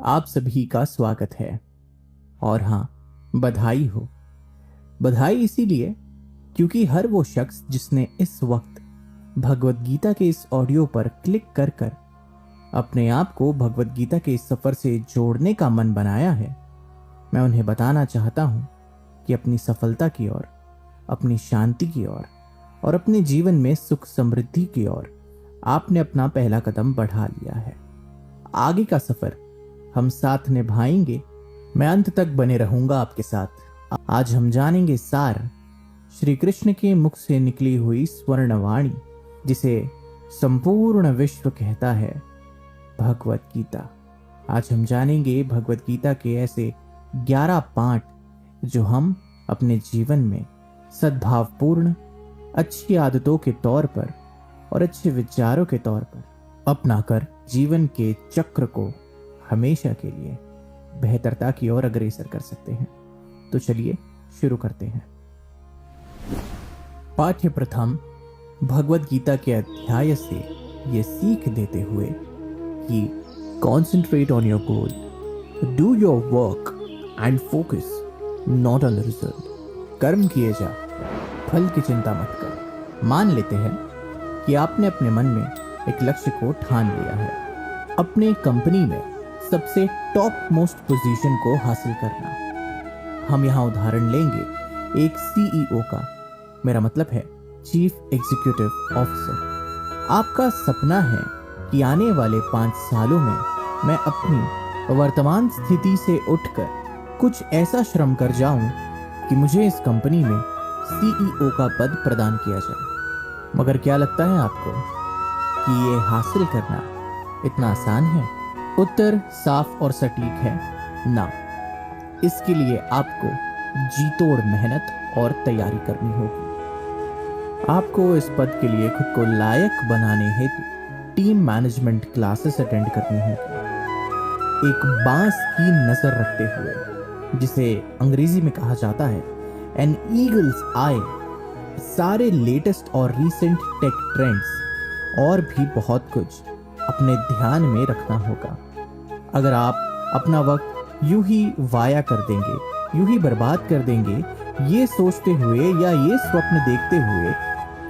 आप सभी का स्वागत है। और हाँ, बधाई हो। बधाई इसीलिए क्योंकि हर वो शख्स जिसने इस वक्त भगवत गीता के इस ऑडियो पर क्लिक कर कर अपने आप को भगवत गीता के इस सफर से जोड़ने का मन बनाया है, मैं उन्हें बताना चाहता हूं कि अपनी सफलता की ओर, अपनी शांति की ओर और अपने जीवन में सुख समृद्धि की ओर आपने अपना पहला कदम बढ़ा लिया है। आगे का सफर हम साथ निभाएंगे। मैं अंत तक बने रहूंगा आपके साथ। आज हम जानेंगे सार श्री कृष्ण के मुख से निकली हुई स्वर्णवाणी, जिसे संपूर्ण विश्व कहता है भगवत गीता। आज हम जानेंगे भगवत गीता के ऐसे 11 पाठ जो हम अपने जीवन में सद्भावपूर्ण अच्छी आदतों के तौर पर और अच्छे विचारों के तौर पर अपनाकर जीवन के चक्र को हमेशा के लिए बेहतरता की ओर अग्रसर कर सकते हैं। तो चलिए शुरू करते हैं। पाठ्य प्रथम भगवत गीता के अध्याय से ये सीख देते हुए कि concentrate on your goal, do your work and focus not on the result. कर्म किए जा, फल की चिंता मत कर। मान लेते हैं कि आपने अपने मन में एक लक्ष्य को ठान लिया है, अपने कंपनी में सबसे टॉप मोस्ट पोजीशन को हासिल करना। हम यहाँ उदाहरण लेंगे एक सीईओ का, मेरा मतलब है चीफ एग्जीक्यूटिव ऑफिसर। आपका सपना है कि आने वाले 5 सालों में मैं अपनी वर्तमान स्थिति से उठकर कुछ ऐसा श्रम कर जाऊं कि मुझे इस कंपनी में सीईओ का पद प्रदान किया जाए। मगर क्या लगता है आपको कि ये हासिल करना इतना आसान है? उत्तर साफ और सटीक है, ना। इसके लिए आपको जी तोड़ मेहनत और तैयारी करनी होगी। आपको इस पद के लिए खुद को लायक बनाने हेतु टीम मैनेजमेंट क्लासेस अटेंड करनी होगी। एक बांस की नजर रखते हुए, जिसे अंग्रेजी में कहा जाता है एन ईगल्स आई, सारे लेटेस्ट और रीसेंट टेक ट्रेंड्स और भी बहुत कुछ अपने ध्यान में रखना होगा। अगर आप अपना वक्त यूं ही वाया कर देंगे, यूं ही बर्बाद कर देंगे, ये सोचते हुए या ये स्वप्न देखते हुए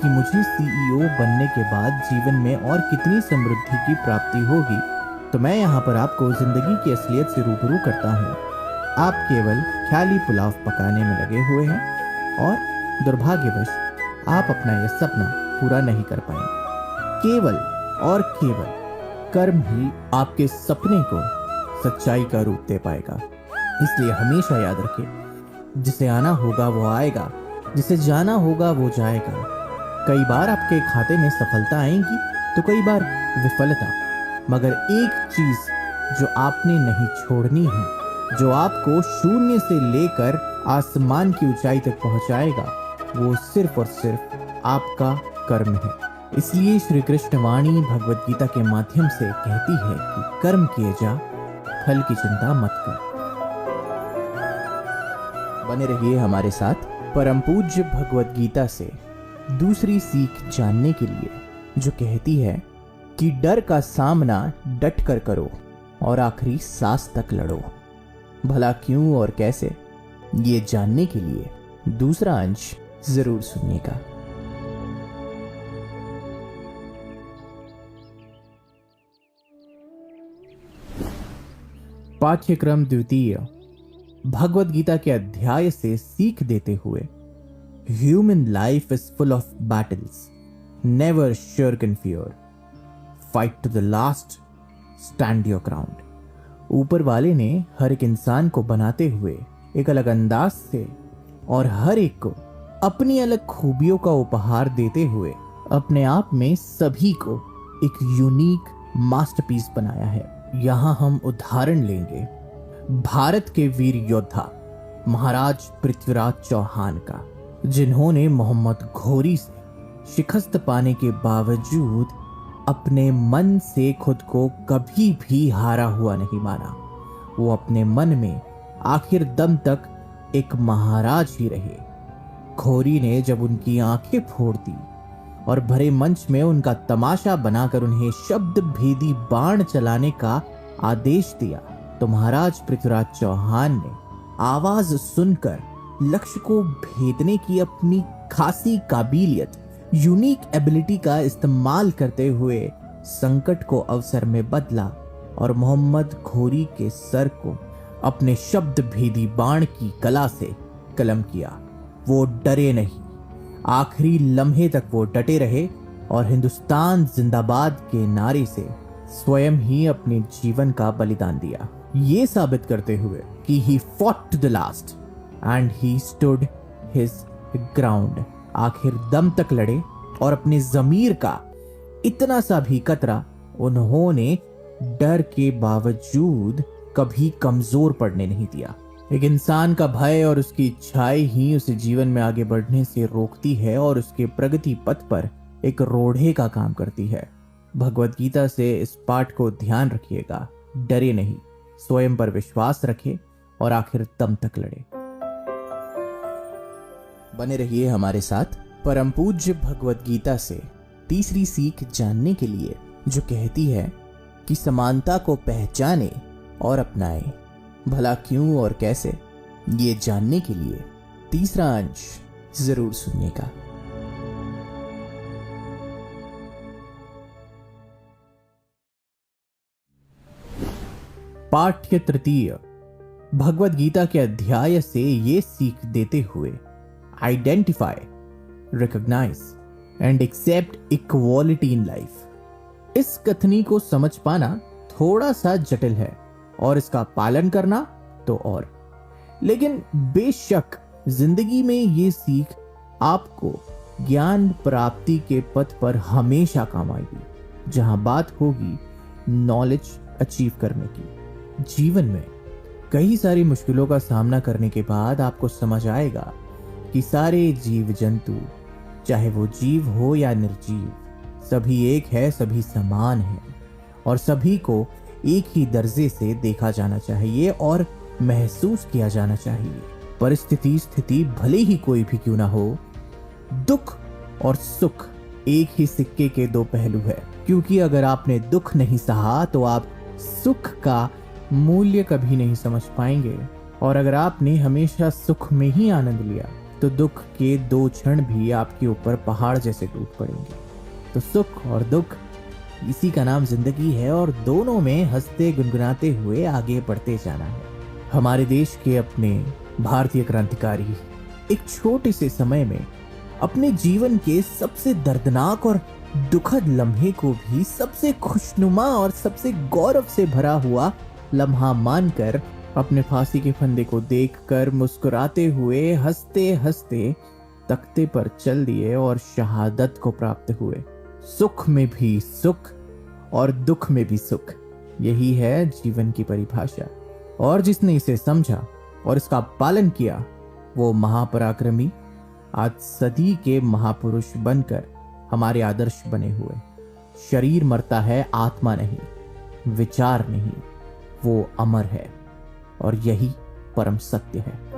कि मुझे सीईओ बनने के बाद जीवन में और कितनी समृद्धि की प्राप्ति होगी, तो मैं यहाँ पर आपको जिंदगी की असलियत से रूबरू करता हूँ। आप केवल ख्याली पुलाव पकाने में लगे हुए हैं और दुर्भाग्यवश आप अपना यह सपना पूरा नहीं कर पाएंगे। केवल और केवल कर्म ही आपके सपने को सच्चाई का रूप दे पाएगा। इसलिए हमेशा याद रखें, जिसे आना होगा वो आएगा, जिसे जाना होगा वो जाएगा। कई बार आपके खाते में सफलता आएगी तो कई बार विफलता, मगर एक चीज जो आपने नहीं छोड़नी है, जो आपको शून्य से लेकर आसमान की ऊंचाई तक पहुंचाएगा, वो सिर्फ और सिर्फ आपका कर्म है। इसलिए श्री कृष्ण वाणी भगवत गीता के माध्यम से कहती है कि कर्म किए जा, फल की चिंता मत कर। बने रहिए हमारे साथ परम पूज्य भगवत गीता से दूसरी सीख जानने के लिए, जो कहती है कि डर का सामना डट कर करो और आखिरी सांस तक लड़ो। भला क्यों और कैसे, ये जानने के लिए दूसरा अंश जरूर सुनिएगा। पाठ्यक्रम द्वितीय भगवत गीता के अध्याय से सीख देते हुए, human life is full of battles, never shirk in fear, fight to the last, stand your ground. ऊपर वाले ने हर एक इंसान को बनाते हुए एक अलग अंदाज से और हर एक को अपनी अलग खूबियों का उपहार देते हुए अपने आप में सभी को एक यूनिक मास्टरपीस बनाया है। यहाँ हम उदाहरण लेंगे भारत के वीर योद्धा महाराज पृथ्वीराज चौहान का, जिन्होंने मोहम्मद घोरी से शिकस्त पाने के बावजूद अपने मन से खुद को कभी भी हारा हुआ नहीं माना। वो अपने मन में आखिर दम तक एक महाराज ही रहे। घोरी ने जब उनकी आंखें फोड़ दी और भरे मंच में उनका तमाशा बनाकर उन्हें शब्द भेदी बाण चलाने का आदेश दिया, तो महाराज पृथ्वीराज चौहान ने आवाज सुनकर लक्ष्य को भेदने की अपनी खासी काबिलियत, यूनिक एबिलिटी का इस्तेमाल करते हुए संकट को अवसर में बदला और मोहम्मद घोरी के सर को अपने शब्द भेदी बाण की कला से कलम किया। वो डरे नहीं, आखिरी लम्हे तक वो डटे रहे और हिंदुस्तान जिंदाबाद के नारे से स्वयं ही अपने जीवन का बलिदान दिया, ये साबित करते हुए कि he fought to the last and he stood his ground। आखिर दम तक लड़े और अपने जमीर का इतना सा भी कतरा उन्होंने डर के बावजूद कभी कमजोर पड़ने नहीं दिया। एक इंसान का भय और उसकी इच्छाएं ही उसे जीवन में आगे बढ़ने से रोकती है और उसके प्रगति पथ पर एक रोड़े का काम करती है। भगवत गीता से इस पाठ को ध्यान रखिएगा, डरे नहीं, स्वयं पर विश्वास रखें और आखिर दम तक लड़े। बने रहिए हमारे साथ परम पूज्य भगवत गीता से तीसरी सीख जानने के लिए, जो कहती है कि समानता को पहचाने और अपनाएं। भला क्यों और कैसे, ये जानने के लिए तीसरा अंश जरूर सुनिएगा। पाठ्य तृतीय भगवत गीता के अध्याय से ये सीख देते हुए, identify, recognise and accept equality in life. इस कथनी को समझ पाना थोड़ा सा जटिल है और इसका पालन करना तो और, लेकिन बेशक जिंदगी में ये सीख आपको ज्ञान प्राप्ति के पथ पर हमेशा काम आएगी, जहां बात होगी नॉलेज अचीव करने की। जीवन में कई सारी मुश्किलों का सामना करने के बाद आपको समझ आएगा कि सारे जीव जंतु, चाहे वो जीव हो या निर्जीव, सभी एक है, सभी समान है और सभी को एक ही दर्जे से देखा जाना चाहिए और महसूस किया जाना चाहिए। परिस्थिति स्थिति भले ही कोई भी क्यों ना हो, दुख और सुख एक ही सिक्के के दो पहलू है, क्योंकि अगर आपने दुख नहीं सहा तो आप सुख का मूल्य कभी नहीं समझ पाएंगे, और अगर आपने हमेशा सुख में ही आनंद लिया तो दुख के दो क्षण भी आपके ऊपर पहाड़ जैसे टूट पड़ेंगे। तो सुख और दुख, इसी का नाम जिंदगी है और दोनों में हंसते गुनगुनाते हुए आगे बढ़ते जाना है। हमारे देश के अपने भारतीय क्रांतिकारी एक छोटे से समय में अपने जीवन के सबसे दर्दनाक और दुखद लम्हे को भी सबसे खुशनुमा और सबसे गौरव से भरा हुआ लम्हा मानकर अपने फांसी के फंदे को देखकर मुस्कुराते हुए हंसते हंसते तख्ते पर चल दिए और शहादत को प्राप्त हुए। सुख में भी सुख और दुख में भी सुख, यही है जीवन की परिभाषा। और जिसने इसे समझा और इसका पालन किया, वो महापराक्रमी आज सदी के महापुरुष बनकर हमारे आदर्श बने हुए। शरीर मरता है, आत्मा नहीं, विचार नहीं, वो अमर है और यही परम सत्य है।